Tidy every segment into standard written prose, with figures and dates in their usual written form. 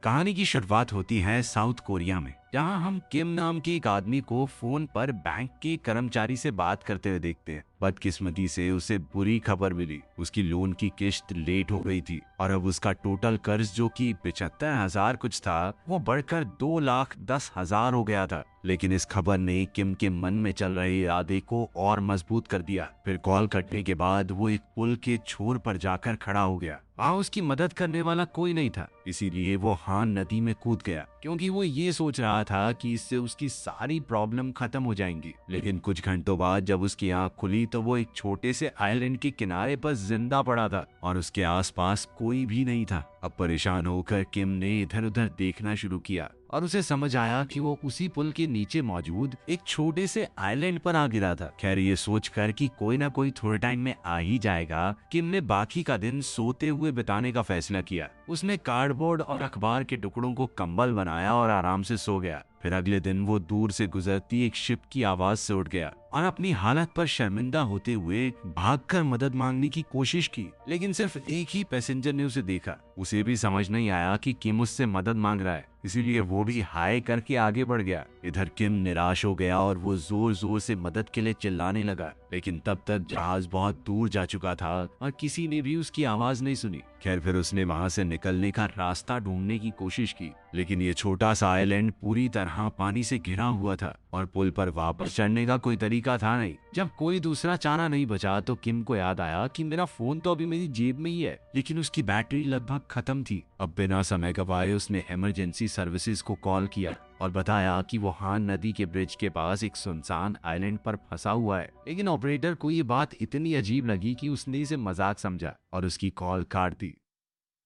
कहानी की शुरुआत होती है साउथ कोरिया में, जहां हम किम नाम के एक आदमी को फोन पर बैंक के कर्मचारी से बात करते हुए देखते हैं। बदकिस्मती से उसे बुरी खबर मिली, उसकी लोन की किश्त लेट हो गई थी और अब उसका टोटल कर्ज जो कि 75,000 कुछ था, वो बढ़कर 2,10,000 हो गया था। लेकिन इस खबर ने किम के मन में चल रहे इरादे को और मजबूत कर दिया। फिर कॉल कटने के बाद वो एक पुल के छोर पर जाकर खड़ा हो गया। वहाँ उसकी मदद करने वाला कोई नहीं था, इसीलिए वो हान नदी में कूद गया, क्योंकि वो ये सोच रहा था कि इससे उसकी सारी प्रॉब्लम खत्म हो जाएंगी। लेकिन कुछ घंटों बाद जब उसकी आंख खुली तो वो एक छोटे से आइलैंड के किनारे पर जिंदा पड़ा था और उसके आसपास कोई भी नहीं था। अब परेशान होकर किम ने इधर उधर देखना शुरू किया और उसे समझ आया कि वो उसी पुल के नीचे मौजूद एक छोटे से आइलैंड पर आ गिरा था। खैर, ये सोचकर कि कोई ना कोई थोड़े टाइम में आ ही जाएगा, किम ने बाकी का दिन सोते हुए बिताने का फैसला किया। उसने कार्डबोर्ड और अखबार के टुकड़ों को कंबल बनाया और आराम से सो गया। फिर अगले दिन वो दूर से गुजरती एक शिप की आवाज से उठ गया और अपनी हालत पर शर्मिंदा होते हुए भागकर मदद मांगने की कोशिश की। लेकिन सिर्फ एक ही पैसेंजर ने उसे देखा। उसे भी समझ नहीं आया कि किम उससे मदद मांग रहा है, इसीलिए वो भी हाय करके आगे बढ़ गया। इधर किम निराश हो गया और वो जोर जोर से मदद के लिए चिल्लाने लगा, लेकिन तब तक जहाज बहुत दूर जा चुका था और किसी ने भी उसकी आवाज नहीं सुनी। खैर, फिर उसने वहां से निकलने का रास्ता ढूंढने की कोशिश की, लेकिन ये छोटा सा आइलैंड पूरी तरह पानी से घिरा हुआ था और पुल पर वापस चढ़ने का कोई तरीका था नहीं। जब कोई दूसरा चारा नहीं बचा तो किम को याद आया कि मेरा फोन तो अभी मेरी जेब में ही है, लेकिन उसकी बैटरी लगभग खत्म थी। अब बिना समय गवाए उसने इमरजेंसी सर्विसेज को कॉल किया और बताया कि वो हान नदी के ब्रिज के पास एक सुनसान आइलैंड पर फंसा हुआ है। लेकिन ऑपरेटर को ये बात इतनी अजीब लगी कि उसने इसे मजाक समझा और उसकी कॉल काट दी।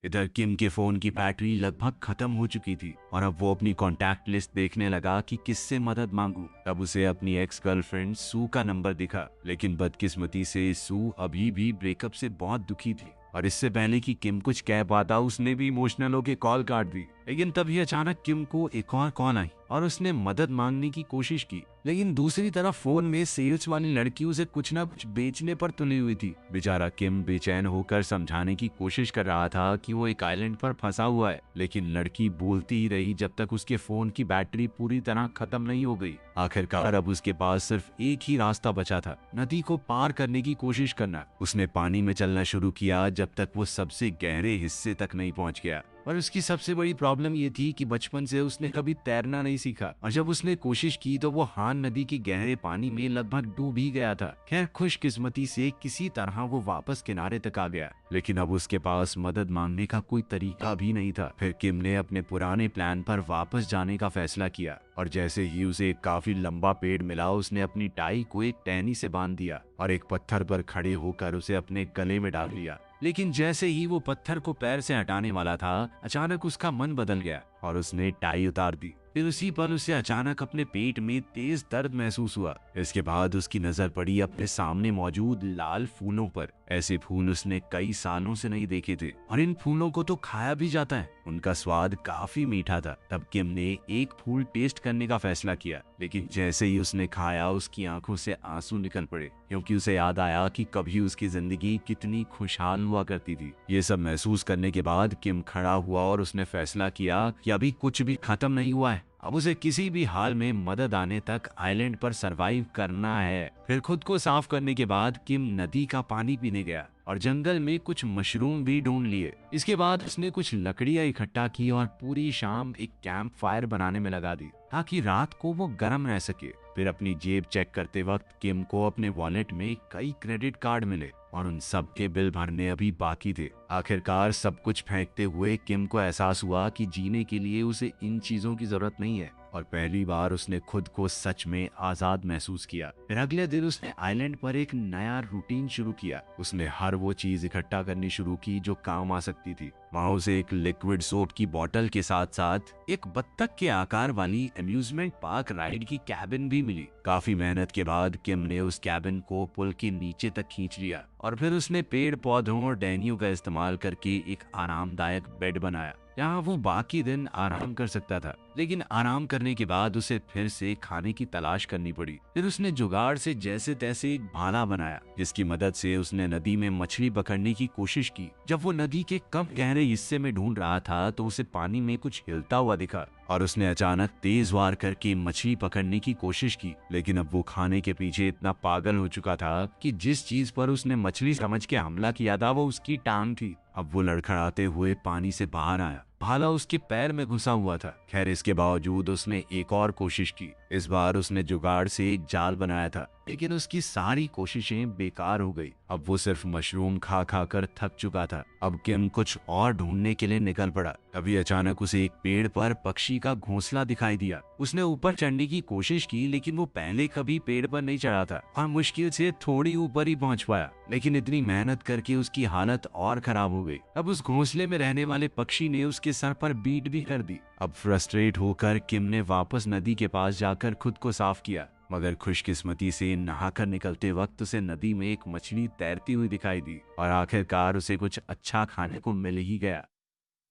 इधर किम के फोन की बैटरी लगभग खत्म हो चुकी थी और अब वो अपनी कॉन्टैक्ट लिस्ट देखने लगा कि किससे मदद मांगू। तब उसे अपनी एक्स गर्लफ्रेंड सू का नंबर दिखा, लेकिन बदकिस्मती से सू अभी भी ब्रेकअप से बहुत दुखी थी और इससे पहले कि किम कुछ कह पाता उसने भी इमोशनल होकर कॉल काट दी। लेकिन तभी अचानक किम को एक और कॉल आई और उसने मदद मांगने की कोशिश की, लेकिन दूसरी तरफ फोन में सेल्स वाली लड़की उसे कुछ ना कुछ बेचने पर तुली हुई थी। बेचारा किम बेचैन होकर समझाने की कोशिश कर रहा था कि वो एक आइलैंड पर फंसा हुआ है, लेकिन लड़की बोलती ही रही जब तक उसके फोन की बैटरी पूरी तरह खत्म नहीं हो गई। आखिरकार अब उसके पास सिर्फ एक ही रास्ता बचा था, नदी को पार करने की कोशिश करना। उसने पानी में चलना शुरू किया जब तक वो सबसे गहरे हिस्से तक नहीं पहुंच गया। और उसकी सबसे बड़ी प्रॉब्लम ये थी कि बचपन से उसने कभी तैरना नहीं सीखा और जब उसने कोशिश की तो वो हान नदी के गहरे पानी में लगभग डूब ही गया था। खैर, खुशकिस्मती से किसी तरह वो वापस किनारे तक आ गया, लेकिन अब उसके पास मदद मांगने का कोई तरीका भी नहीं था। फिर किम ने अपने पुराने प्लान पर वापस जाने का फैसला किया और जैसे ही उसे एक काफी लंबा पेड़ मिला, उसने अपनी टाई को एक टहनी से बांध दिया और एक पत्थर पर खड़े होकर उसे अपने गले में डाल लिया। लेकिन जैसे ही वो पत्थर को पैर से हटाने वाला था, अचानक उसका मन बदल गया और उसने टाई उतार दी। फिर उसी पर उसे अचानक अपने पेट में तेज दर्द महसूस हुआ। इसके बाद उसकी नजर पड़ी अपने सामने मौजूद लाल फूलों पर। ऐसे फूल उसने कई सालों से नहीं देखे थे और इन फूलों को तो खाया भी जाता है। उनका स्वाद काफी मीठा था। तब किम ने एक फूल टेस्ट करने का फैसला किया, लेकिन जैसे ही उसने खाया उसकी आंखों से आंसू निकल पड़े, क्योंकि उसे याद आया कि कभी उसकी जिंदगी कितनी खुशहाल हुआ करती थी। ये सब महसूस करने के बाद किम खड़ा हुआ और उसने फैसला किया कि अभी कुछ भी खत्म नहीं हुआ है। अब उसे किसी भी हाल में मदद आने तक आइलैंड पर सरवाइव करना है। फिर खुद को साफ करने के बाद किम नदी का पानी पीने गया और जंगल में कुछ मशरूम भी ढूंढ लिए। इसके बाद उसने कुछ लकड़ियां इकट्ठा की और पूरी शाम एक कैंप फायर बनाने में लगा दी ताकि रात को वो गर्म रह सके। फिर अपनी जेब चेक करते वक्त किम को अपने वॉलेट में कई क्रेडिट कार्ड मिले और उन सब के बिल भरने अभी बाकी थे। आखिरकार सब कुछ फेंकते हुए किम को एहसास हुआ कि जीने के लिए उसे इन चीजों की जरूरत नहीं है और पहली बार उसने खुद को सच में आजाद महसूस किया। फिर अगले दिन उसने आइलैंड पर एक नया रूटीन शुरू किया। उसने हर वो चीज इकट्ठा करनी शुरू की जो काम आ सकती थी। वहां उसे एक लिक्विड सोप की बोतल के साथ साथ एक बत्तख के आकार वाली अम्यूजमेंट पार्क राइड की कैबिन भी मिली। काफी मेहनत के बाद किम ने उस कैबिन को पुल के नीचे तक खींच लिया और फिर उसने पेड़ पौधों और टहनियों का इस्तेमाल करके एक आरामदायक बेड बनाया जहाँ वो बाकी दिन आराम कर सकता था। लेकिन आराम करने के बाद उसे फिर से खाने की तलाश करनी पड़ी। फिर उसने जुगाड़ से जैसे तैसे एक भाला बनाया, जिसकी मदद से उसने नदी में मछली पकड़ने की कोशिश की। जब वो नदी के कम गहरे हिस्से में ढूंढ रहा था तो उसे पानी में कुछ हिलता हुआ दिखा और उसने अचानक तेज वार करके मछली पकड़ने की कोशिश की। लेकिन अब वो खाने के पीछे इतना पागल हो चुका था कि जिस चीज पर उसने मछली समझ के हमला किया था वो उसकी टांग थी। अब वो लड़खड़ाते हुए पानी से बाहर आया। भाला उसके पैर में घुसा हुआ था। खैर, इसके बावजूद उसने एक और कोशिश की। इस बार उसने जुगाड़ से एक जाल बनाया था, लेकिन उसकी सारी कोशिशें बेकार हो गई। अब वो सिर्फ मशरूम खा खा कर थक चुका था। अब किम कुछ और ढूंढने के लिए निकल पड़ा। तभी अचानक उसे एक पेड़ पर पक्षी का घोंसला दिखाई दिया। उसने ऊपर चढ़ने की कोशिश की, लेकिन वो पहले कभी पेड़ पर नहीं चढ़ा था और मुश्किल से थोड़ी ऊपर ही पहुंच पाया। लेकिन इतनी मेहनत करके उसकी हालत और खराब हो गई। अब उस घोंसले में रहने वाले पक्षी ने उसके सर पर बीट भी कर दी। अब फ्रस्ट्रेट होकर किम ने वापस नदी के पास जाकर खुद को साफ किया, मगर खुशकिस्मती से नहाकर निकलते वक्त उसे नदी में एक मछली तैरती हुई दिखाई दी और आखिरकार उसे कुछ अच्छा खाने को मिल ही गया।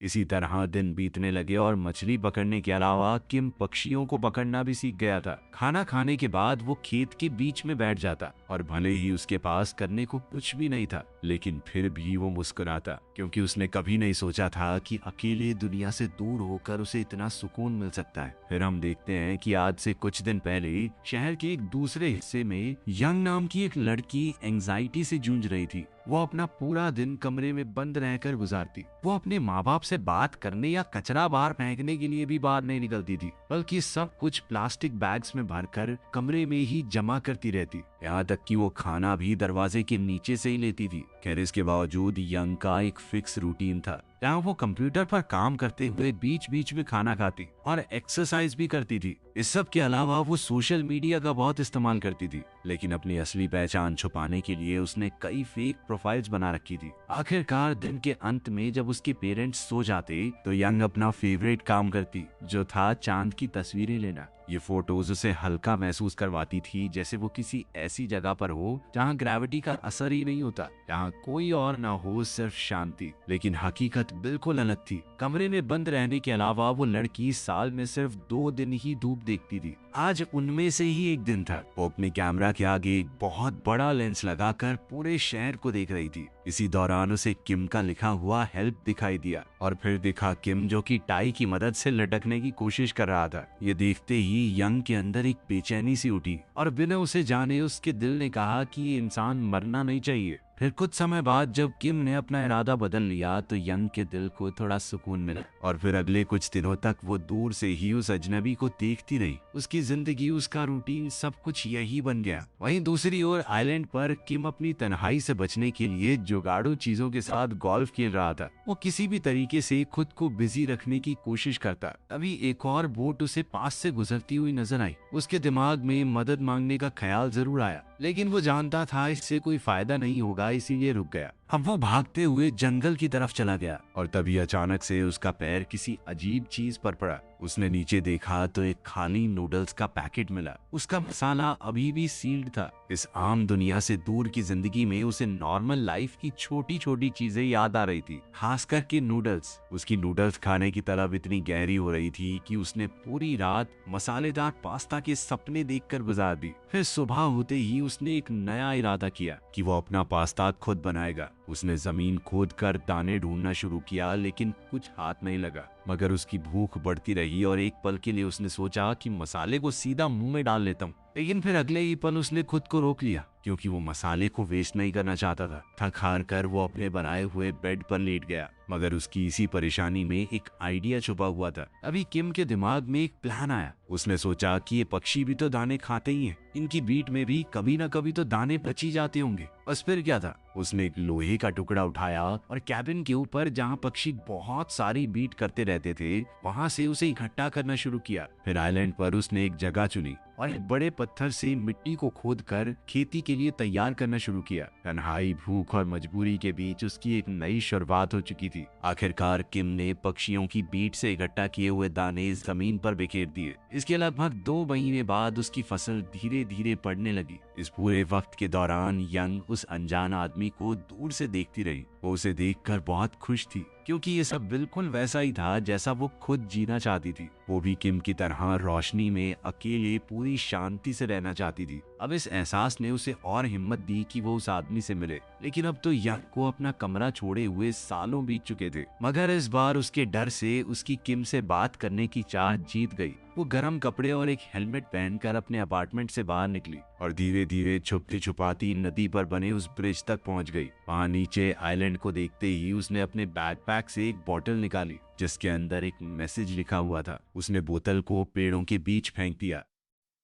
इसी तरह दिन बीतने लगे और मछली पकड़ने के अलावा किम पक्षियों को पकड़ना भी सीख गया था। खाना खाने के बाद वो खेत के बीच में बैठ जाता और भले ही उसके पास करने को कुछ भी नहीं था, लेकिन फिर भी वो मुस्कुराता, क्योंकि उसने कभी नहीं सोचा था कि अकेले दुनिया से दूर होकर उसे इतना सुकून मिल सकता है। फिर हम देखते हैं कि आज से कुछ दिन पहले शहर के एक दूसरे हिस्से में यंग नाम की एक लड़की एंजाइटी से जूझ रही थी। वो अपना पूरा दिन कमरे में बंद रहकर गुजारती। वो अपने माँ बाप से बात करने या कचरा बाहर फेंकने के लिए भी बाहर नहीं निकलती थी, बल्कि सब कुछ प्लास्टिक बैग्स में भरकर कमरे में ही जमा करती रहती। यहाँ तक कि वो खाना भी दरवाजे के नीचे से ही लेती थी। खैर, इसके बावजूद यंग का एक फिक्स रूटीन था, जहाँ वो कंप्यूटर पर काम करते हुए बीच बीच में खाना खाती और एक्सरसाइज भी करती थी। इस सब के अलावा वो सोशल मीडिया का बहुत इस्तेमाल करती थी, लेकिन अपनी असली पहचान छुपाने के लिए उसने कई फेक प्रोफाइल्स बना रखी थी। आखिरकार दिन के अंत में जब उसके पेरेंट्स सो जाते तो यंग अपना फेवरेट काम करती, जो था चांद की तस्वीरें लेना। ये फोटोज उसे हल्का महसूस करवाती थी, जैसे वो किसी ऐसी जगह पर हो जहाँ ग्रेविटी का असर ही नहीं होता, जहाँ कोई और ना हो, सिर्फ शांति। लेकिन हकीकत बिल्कुल अलग थी। कमरे में बंद रहने के अलावा वो लड़की साल में सिर्फ 2 दिन ही धूप देखती थी। आज उनमें से ही एक दिन था। वो अपने कैमरा के आगे एक बहुत बड़ा लेंस लगाकर पूरे शहर को देख रही थी। इसी दौरान उसे किम का लिखा हुआ हेल्प दिखाई दिया और फिर दिखा किम, जो कि टाई की मदद से लटकने की कोशिश कर रहा था। ये देखते ही यंग के अंदर एक बेचैनी सी उठी और बिना उसे जाने उसके दिल ने कहा कि ये इंसान मरना नहीं चाहिए। फिर कुछ समय बाद जब किम ने अपना इरादा बदल लिया तो यंग के दिल को थोड़ा सुकून मिला और फिर अगले कुछ दिनों तक वो दूर से ही उस अजनबी को देखती रही। उसकी जिंदगी, उसका रूटीन, सब कुछ यही बन गया। वहीं दूसरी ओर आइलैंड पर किम अपनी तन्हाई से बचने के लिए जुगाड़ू चीजों के साथ गोल्फ खेल रहा था। वो किसी भी तरीके से खुद को बिजी रखने की कोशिश करता। अभी एक और बोट उसे पास से गुजरती हुई नजर आई। उसके दिमाग में मदद मांगने का ख्याल जरूर आया, लेकिन वो जानता था इससे कोई फायदा नहीं होगा, इसीलिए रुक गया। अब वो भागते हुए जंगल की तरफ चला गया और तभी अचानक से उसका पैर किसी अजीब चीज पर पड़ा। उसने नीचे देखा तो एक खाली नूडल्स का पैकेट मिला। उसका मसाला अभी भी सील्ड था। इस आम दुनिया से दूर की जिंदगी में उसे नॉर्मल लाइफ की छोटी छोटी चीजें याद आ रही थी, खास करके नूडल्स। उसकी नूडल्स खाने की तलब इतनी गहरी हो रही थी कि उसने पूरी रात मसालेदार पास्ता के सपने देखकर गुजार दी। फिर सुबह होते ही उसने एक नया इरादा किया कि वो अपना पास्ता खुद बनाएगा। उसने जमीन खोद कर दाने ढूंढना शुरू किया, लेकिन कुछ हाथ नहीं लगा। मगर उसकी भूख बढ़ती रही और एक पल के लिए उसने सोचा कि मसाले को सीधा मुंह में डाल लेता हूँ। लेकिन फिर अगले ही पल उसने खुद को रोक लिया, क्योंकि वो मसाले को वेस्ट नहीं करना चाहता था। थक हार कर वो अपने बनाए हुए बेड पर लेट गया, मगर उसकी इसी परेशानी में एक आइडिया छुपा हुआ था। अभी किम के दिमाग में एक प्लान आया। उसने सोचा कि ये पक्षी भी तो दाने खाते ही हैं, इनकी बीट में भी कभी ना कभी तो दाने बची जाते होंगे। बस फिर क्या था, उसने एक लोहे का टुकड़ा उठाया और कैबिन के ऊपर जहाँ पक्षी बहुत सारी बीट करते रहते थे, वहां से उसे इकट्ठा करना शुरू किया। फिर आइलैंड पर उसने एक जगह चुनी और एक बड़े पत्थर से मिट्टी को खोदकर खेती के लिए तैयार करना शुरू किया। तन्हाई, भूख और मजबूरी के बीच उसकी एक नई शुरुआत हो चुकी थी। आखिरकार किम ने पक्षियों की बीट से इकट्ठा किए हुए दाने जमीन पर बिखेर दिए। इसके लगभग 2 महीने बाद उसकी फसल धीरे धीरे बढ़ने लगी। इस पूरे वक्त के दौरान यंग उस अनजान आदमी को दूर से देखती रही। वो उसे देखकर बहुत खुश थी, क्योंकि ये सब बिल्कुल वैसा ही था जैसा वो खुद जीना चाहती थी। वो भी किम की तरह रोशनी में अकेले पूरी शांति से रहना चाहती थी। अब इस एहसास ने उसे और हिम्मत दी कि वो उस आदमी से मिले। लेकिन अब तो यंग को अपना कमरा छोड़े हुए सालों बीत चुके थे, मगर इस बार उसके डर से उसकी किम से बात करने की चाह जीत गई। वो गर्म कपड़े और एक हेलमेट पहनकर अपने अपार्टमेंट से बाहर निकली और धीरे धीरे छुपती छुपाती नदी पर बने उस ब्रिज तक पहुंच गई। वहां नीचे आइलैंड को देखते ही उसने अपने बैकपैक से एक बोतल निकाली जिसके अंदर एक मैसेज लिखा हुआ था। उसने बोतल को पेड़ों के बीच फेंक दिया।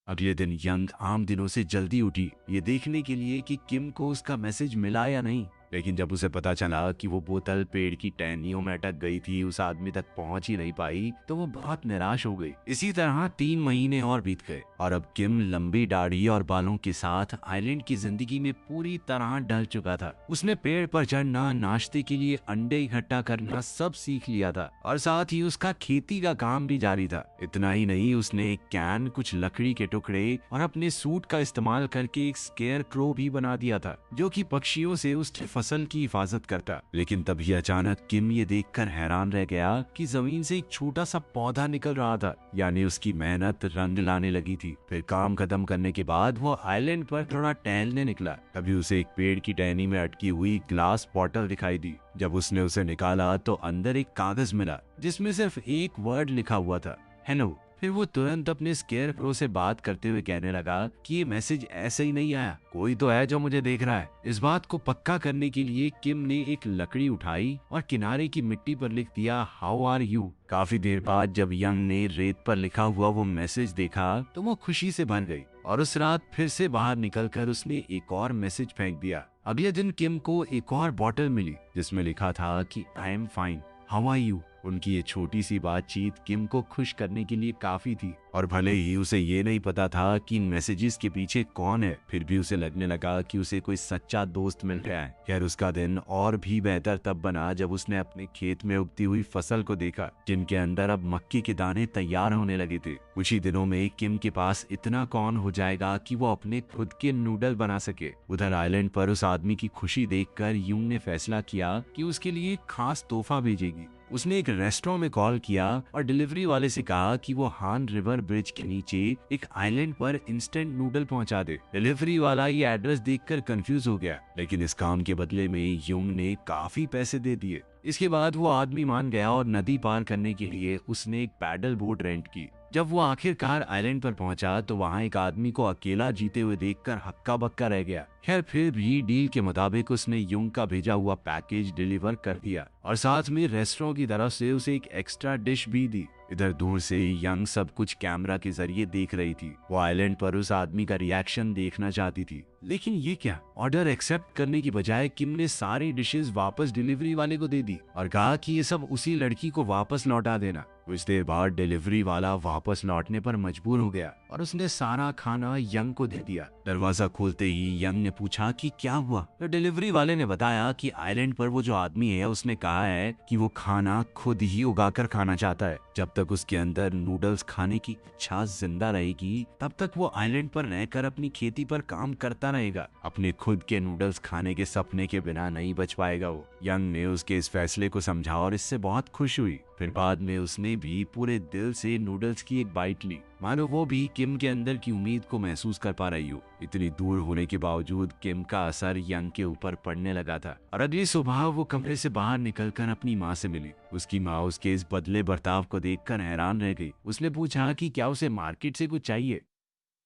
अगले दिन यंग आम दिनों से जल्दी उठी, ये देखने के लिए कि किम को उसका मैसेज मिला या नहीं। लेकिन जब उसे पता चला कि वो बोतल पेड़ की टहनियों में अटक गई थी, उस आदमी तक पहुंच ही नहीं पाई, तो वो बहुत निराश हो गई। इसी तरह 3 महीने और बीत गए और अब किम लंबी दाढ़ी और बालों के साथ आइलैंड की जिंदगी में पूरी तरह ढल चुका था। उसने पेड़ पर चढ़ना, नाश्ते के लिए अंडे इकट्ठा करना सब सीख लिया था और साथ ही उसका खेती का काम भी जारी था। इतना ही नहीं, उसने एक कैन, कुछ लकड़ी के टुकड़े और अपने सूट का इस्तेमाल करके एक स्केयर क्रो भी बना दिया था जो कि पक्षियों से उसकी फसल की हिफाजत करता। लेकिन तभी अचानक किम ये देखकर हैरान रह गया कि जमीन से एक छोटा सा पौधा निकल रहा था, यानी उसकी मेहनत रंग लाने लगी थी। फिर काम खत्म करने के बाद वो आइलैंड पर थोड़ा टहलने निकला। तभी उसे एक पेड़ की टहनी में अटकी हुई ग्लास बॉटल दिखाई दी। जब उसने उसे निकाला तो अंदर एक कागज मिला जिसमें सिर्फ एक वर्ड लिखा हुआ था, हेलो। फिर वो तुरंत अपने स्केयर क्रो से बात करते हुए कहने लगा कि ये मैसेज ऐसे ही नहीं आया, कोई तो है जो मुझे देख रहा है। इस बात को पक्का करने के लिए किम ने एक लकड़ी उठाई और किनारे की मिट्टी पर लिख दिया, हाउ आर यू। काफी देर बाद जब यंग ने रेत पर लिखा हुआ वो मैसेज देखा तो वो खुशी से भर गई और उस रात फिर से बाहर निकलकर उसने एक और मैसेज फेंक दिया। अगले दिन किम को एक और बॉटल मिली जिसमें लिखा था कि I am fine, how are you. उनकी ये छोटी सी बातचीत किम को खुश करने के लिए काफी थी और भले ही उसे ये नहीं पता था कि इन मैसेजेस के पीछे कौन है, फिर भी उसे लगने लगा कि उसे कोई सच्चा दोस्त मिल गया है। खैर उसका दिन और भी बेहतर तब बना जब उसने अपने खेत में उगती हुई फसल को देखा जिनके अंदर अब मक्की के दाने तैयार होने लगे थे। कुछ ही दिनों में किम के पास इतना कॉर्न हो जाएगा कि वो अपने खुद के नूडल बना सके। उधर आइलैंड पर उस आदमी की खुशी देखकर यूंग ने फैसला किया कि उसके लिए एक खास तोहफा भेजेगी। उसने एक रेस्टोरेंट में कॉल किया और डिलीवरी वाले से कहा कि वो हान रिवर ब्रिज के नीचे एक आइलैंड पर इंस्टेंट नूडल पहुंचा दे। डिलीवरी वाला ये एड्रेस देखकर कंफ्यूज हो गया, लेकिन इस काम के बदले में यूंग ने काफी पैसे दे दिए। इसके बाद वो आदमी मान गया और नदी पार करने के लिए उसने एक पैडल बोट रेंट की। जब वो आखिरकार आइलैंड पर पहुंचा तो वहां एक आदमी को अकेला जीते हुए देखकर हक्का बक्का रह गया। खैर फिर भी डील के मुताबिक उसने यूंग का भेजा हुआ पैकेज डिलीवर कर दिया और साथ में रेस्टोरेंट की तरफ से उसे एक एक्स्ट्रा डिश भी दी। इधर दूर से यंग सब कुछ कैमरा के जरिए देख रही थी। वो आइलैंड पर उस आदमी का रिएक्शन देखना चाहती थी। लेकिन ये क्या, ऑर्डर एक्सेप्ट करने की बजाय किम ने सारी डिशेस वापस डिलीवरी वाले को दे दी और कहा कि ये सब उसी लड़की को वापस लौटा देना। कुछ देर बाद डिलीवरी वाला वापस लौटने पर मजबूर हो गया और उसने सारा खाना यंग को दे दिया। दरवाजा खोलते ही यंग ने पूछा कि क्या हुआ, तो डिलीवरी वाले ने बताया कि आइलैंड पर वो जो आदमी है उसने कहा है कि वो खाना खुद ही उगाकर खाना चाहता है। जब तक उसके अंदर नूडल्स खाने की इच्छा जिंदा रहेगी तब तक वो आइलैंड पर रहकर अपनी खेती पर काम करता रहेगा। अपने खुद के नूडल्स खाने के सपने के बिना नहीं बच पाएगा वो। यंग ने उसके इस फैसले को समझा और इससे बहुत खुश हुई। फिर बाद में उसने भी पूरे दिल से नूडल्स की एक बाइट ली, मानो वो भी किम के अंदर की उम्मीद को महसूस कर पा रही हो। इतनी दूर होने के बावजूद किम का असर यंग के ऊपर पड़ने लगा था और अगली सुबह वो कमरे से बाहर निकलकर अपनी माँ से मिली। उसकी माँ उसके इस बदले बर्ताव को देखकर हैरान रह गई। उसने पूछा कि क्या उसे मार्केट से कुछ चाहिए।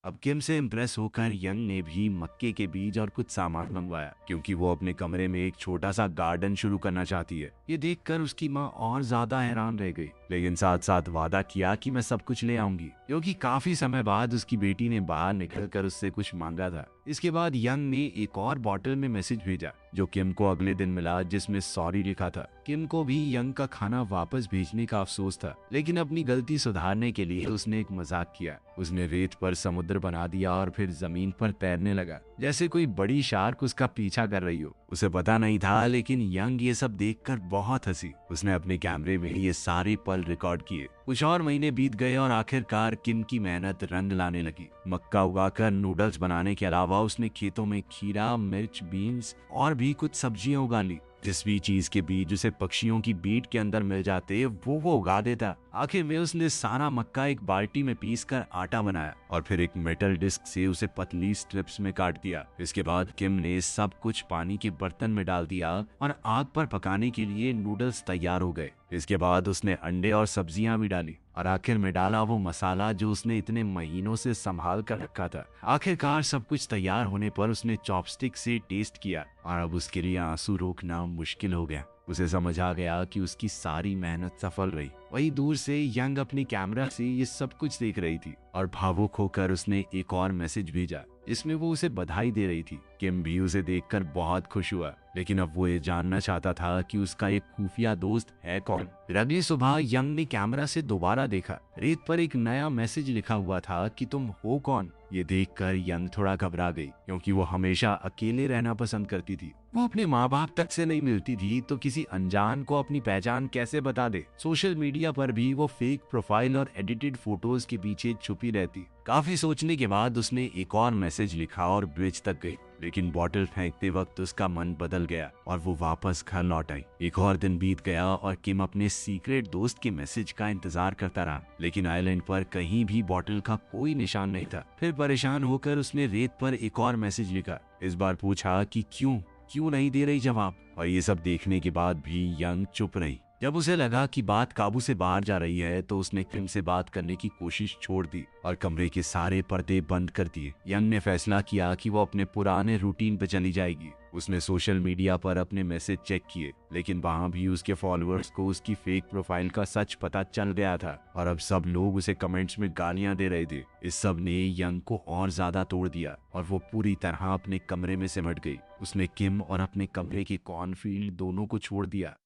अब किम से इम्प्रेस होकर यंग ने भी मक्के के बीज और कुछ सामान मंगवाया क्योंकि वो अपने कमरे में एक छोटा सा गार्डन शुरू करना चाहती है। ये देखकर उसकी माँ और ज्यादा हैरान रह गई, लेकिन साथ साथ वादा किया कि मैं सब कुछ ले आऊंगी, क्योंकि काफी समय बाद उसकी बेटी ने बाहर निकलकर उससे कुछ मांगा था। इसके बाद यंग ने एक और बॉटल में मैसेज भेजा जो किम को अगले दिन मिला, जिसमें सॉरी लिखा था। किम को भी यंग का खाना वापस भेजने का अफसोस था, लेकिन अपनी गलती सुधारने के लिए उसने एक मजाक किया। उसने रेत पर समुद्र बना दिया और फिर जमीन पर तैरने लगा जैसे कोई बड़ी शार्क उसका पीछा कर रही हो। उसे पता नहीं था, लेकिन यंग ये सब देखकर बहुत हंसी। उसने अपने कैमरे में ये सारे पल रिकॉर्ड किए। कुछ और महीने बीत गए और आखिरकार किम की मेहनत रंग लाने लगी। मक्का उगाकर नूडल्स बनाने के अलावा उसने खेतों में खीरा, मिर्च, बीन्स और भी कुछ सब्जियां उगा ली। जिस भी चीज के बीज उसे पक्षियों की बीट के अंदर मिल जाते वो उगा देता। आखिर में उसने सारा मक्का एक बाल्टी में पीसकर आटा बनाया और फिर एक मेटल डिस्क से उसे पतली स्ट्रिप्स में काट दिया। इसके बाद किम ने सब कुछ पानी के बर्तन में डाल दिया और आग पर पकाने के लिए नूडल्स तैयार हो गए। इसके बाद उसने अंडे और सब्जियां भी डाली और आखिर में डाला वो मसाला जो उसने इतने महीनों से संभाल कर रखा था। आखिरकार सब कुछ तैयार होने पर उसने चॉपस्टिक से टेस्ट किया और अब उसके लिए आंसू रोकना मुश्किल हो गया। उसे समझ आ गया कि उसकी सारी मेहनत सफल रही। वही दूर से यंग अपनी कैमरा से ये सब कुछ देख रही थी और भावुक होकर उसने एक और मैसेज भेजा। इसमें वो उसे बधाई दे रही थी। किम भी उसे देखकर बहुत खुश हुआ, लेकिन अब वो ये जानना चाहता था कि उसका एक खुफिया दोस्त है कौन। फिर अगली सुबह यंग ने कैमरा से दोबारा देखा। रेत पर एक नया मैसेज लिखा हुआ था कि तुम हो कौन। ये देखकर यंग थोड़ा घबरा गई, क्योंकि वो हमेशा अकेले रहना पसंद करती थी। वो अपने माँ बाप तक से नहीं मिलती थी तो किसी अनजान को अपनी पहचान कैसे बता दे। सोशल मीडिया पर भी वो फेक प्रोफाइल और एडिटेड फोटोज के पीछे छुपी रहती। काफी सोचने के बाद उसने एक और मैसेज लिखा और ब्रिज तक गई, लेकिन बॉटल फेंकते वक्त उसका मन बदल गया और वो वापस घर लौट आई। एक और दिन बीत गया और किम अपने सीक्रेट दोस्त के मैसेज का इंतजार करता रहा, लेकिन आइलैंड पर कहीं भी बॉटल का कोई निशान नहीं था। फिर परेशान होकर उसने रेत पर एक और मैसेज लिखा। इस बार पूछा कि क्यों नहीं दे रही जवाब। और ये सब देखने के बाद भी यंग चुप रही। जब उसे लगा कि बात काबू से बाहर जा रही है तो उसने किम से बात करने की कोशिश छोड़ दी और कमरे के सारे पर्दे बंद कर दिए। यंग ने फैसला किया कि वो अपने पुराने रूटीन पे चली जाएगी। उसने सोशल मीडिया पर अपने मैसेज चेक किए, लेकिन वहां भी उसके फॉलोअर्स को उसकी फेक प्रोफाइल का सच पता चल गया था और अब सब लोग उसे कमेंट्स में गालियां दे रहे थे। इस सब ने यंग को और ज्यादा तोड़ दिया और वो पूरी तरह अपने कमरे में सिमट गई। उसने किम और अपने कमरे के कॉर्नफील्ड दोनों को छोड़ दिया।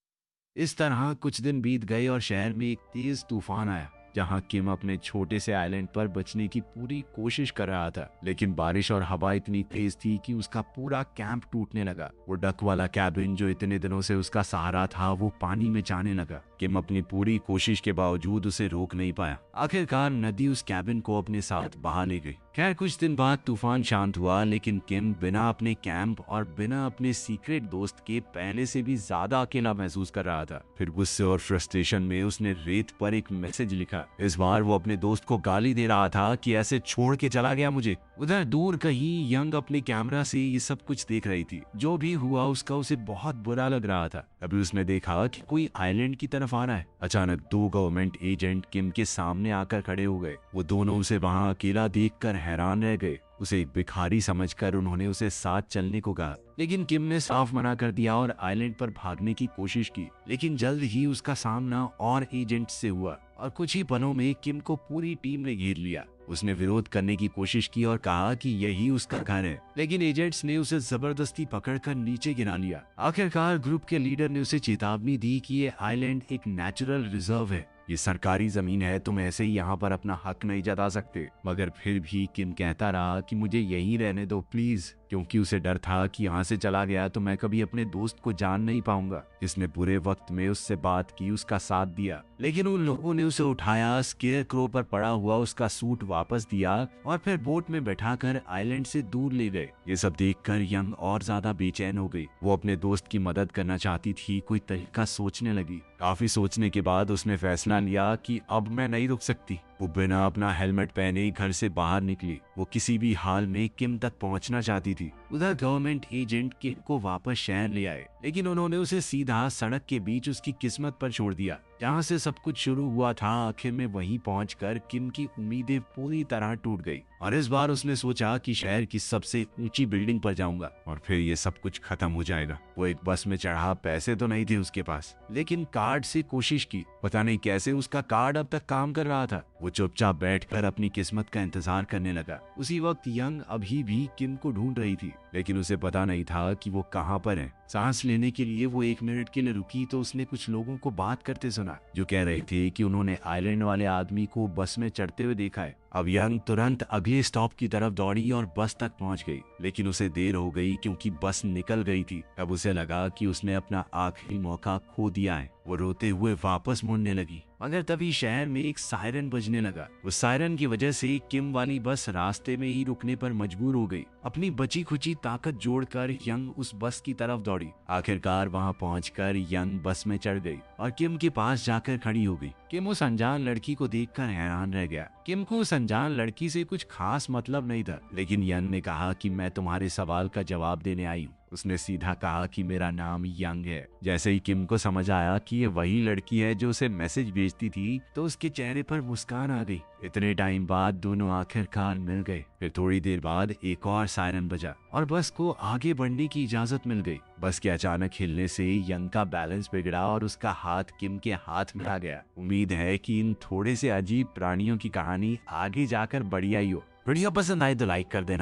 इस तरह कुछ दिन बीत गए और शहर में एक तेज तूफान आया, जहां किम अपने छोटे से आइलैंड पर बचने की पूरी कोशिश कर रहा था। लेकिन बारिश और हवा इतनी तेज थी कि उसका पूरा कैंप टूटने लगा। वो डक वाला कैबिन जो इतने दिनों से उसका सहारा था वो पानी में जाने लगा। किम अपनी पूरी कोशिश के बावजूद उसे रोक नहीं पाया। आखिरकार नदी उस कैबिन को अपने साथ बहा ले गई। खैर कुछ दिन बाद तूफान शांत हुआ, लेकिन किम बिना अपने कैंप और बिना अपने सीक्रेट दोस्त के पहले से भी ज्यादा अकेला महसूस कर रहा था। फिर गुस्से और फ्रस्ट्रेशन में उसने रेत पर एक मैसेज लिखा। इस बार वो अपने दोस्त को गाली दे रहा था कि ऐसे छोड़ के चला गया मुझे। उधर दूर कहीं यंग अपने कैमरा से ये सब कुछ देख रही थी। जो भी हुआ उसका उसे बहुत बुरा लग रहा था। अभी उसने देखा कि कोई आइलैंड की तरफ आ रहा है। अचानक 2 गवर्नमेंट एजेंट किम के सामने आकर खड़े हो गए। वो दोनों उसे वहां अकेला देखकर हैरान रह गए। उसे एक भिखारी समझकर उन्होंने उसे साथ चलने को कहा, लेकिन किम ने साफ मना कर दिया और आइलैंड पर भागने की कोशिश की। लेकिन जल्द ही उसका सामना और एजेंट से हुआ और कुछ ही पलों में किम को पूरी टीम ने घेर लिया। उसने विरोध करने की कोशिश की और कहा कि यही उसका घर है, लेकिन एजेंट्स ने उसे जबरदस्ती पकड़कर नीचे गिरा लिया। आखिरकार ग्रुप के लीडर ने उसे चेतावनी दी कि ये आइलैंड एक नेचुरल रिजर्व है, ये सरकारी जमीन है, तुम ऐसे ही यहाँ पर अपना हक नहीं जता सकते। मगर फिर भी किम कहता रहा कि मुझे यहीं रहने दो प्लीज, क्योंकि उसे डर था कि यहाँ से चला गया तो मैं कभी अपने दोस्त को जान नहीं पाऊंगा। इसने बुरे वक्त में उससे बात की, उसका साथ दिया, लेकिन उन लोगों ने उसे उठाया, स्केयर क्रो पर पड़ा हुआ उसका सूट वापस दिया और फिर बोट में बैठाकर आइलैंड से दूर ले गए। ये सब देखकर यंग और ज्यादा बेचैन हो गई। वो अपने दोस्त की मदद करना चाहती थी, कोई तरीका सोचने लगी। काफी सोचने के बाद उसने फैसला लिया कि अब मैं नहीं रुक सकती। वो बिना अपना हेलमेट पहने घर से बाहर निकली। वो किसी भी हाल में किम तक पहुंचना चाहती थी। उधर गवर्नमेंट एजेंट किम को वापस शहर ले आए, लेकिन उन्होंने उसे सीधा सड़क के बीच उसकी किस्मत पर छोड़ दिया। जहाँ से सब कुछ शुरू हुआ था, आखिर में वहीं पहुंचकर किम की उम्मीदें पूरी तरह टूट गई और इस बार उसने सोचा कि शहर की सबसे ऊंची बिल्डिंग पर जाऊंगा और फिर ये सब कुछ खत्म हो जाएगा। वो एक बस में चढ़ा, पैसे तो नहीं थे उसके पास, लेकिन कार्ड से कोशिश की। पता नहीं कैसे उसका कार्ड अब तक काम कर रहा था। वो चुपचाप बैठकर अपनी किस्मत का इंतजार करने लगा। उसी वक्त यंग अभी भी किम को ढूंढ रही थी, लेकिन उसे पता नहीं था कि वो कहाँ पर है। सांस लेने के लिए वो 1 मिनट के लिए रुकी तो उसने कुछ लोगों को बात करते सुना, जो कह रहे थे कि उन्होंने आइलैंड वाले आदमी को बस में चढ़ते हुए देखा है। अब यंग तुरंत अगले स्टॉप की तरफ दौड़ी और बस तक पहुंच गई, लेकिन उसे देर हो गई क्योंकि बस निकल गई थी। अब उसे लगा कि उसने अपना आखिरी मौका खो दिया है। वो रोते हुए वापस मुड़ने लगी मगर तभी शहर में एक सायरन बजने लगा। उस सायरन की वजह से किम वाली बस रास्ते में ही रुकने पर मजबूर हो गई। अपनी बची खुची ताकत जोड़कर यंग उस बस की तरफ दौड़ी। आखिरकार वहां पहुंचकर यंग बस में चढ़ गई और किम के पास जाकर खड़ी हो गई। किम उस अनजान लड़की को देखकर हैरान रह गया। किम को उस अनजान लड़की से कुछ खास मतलब नहीं था, लेकिन यंग ने कहा कि मैं तुम्हारे सवाल का जवाब देने आई हूँ। उसने सीधा कहा कि मेरा नाम यंग है। जैसे ही किम को समझ आया कि ये वही लड़की है जो उसे मैसेज भेजती थी, तो उसके चेहरे पर मुस्कान आ गई। इतने टाइम बाद दोनों आखिरकार मिल गए। फिर थोड़ी देर बाद एक और सायरन बजा और बस को आगे बढ़ने की इजाजत मिल गई। बस के अचानक हिलने से यंग का बैलेंस बिगड़ा और उसका हाथ किम के हाथ में आ गया। उम्मीद है कि इन थोड़े से अजीब प्राणियों की कहानी आगे जाकर बढ़िया ही हो। वीडियो पसंद आए तो लाइक कर देना।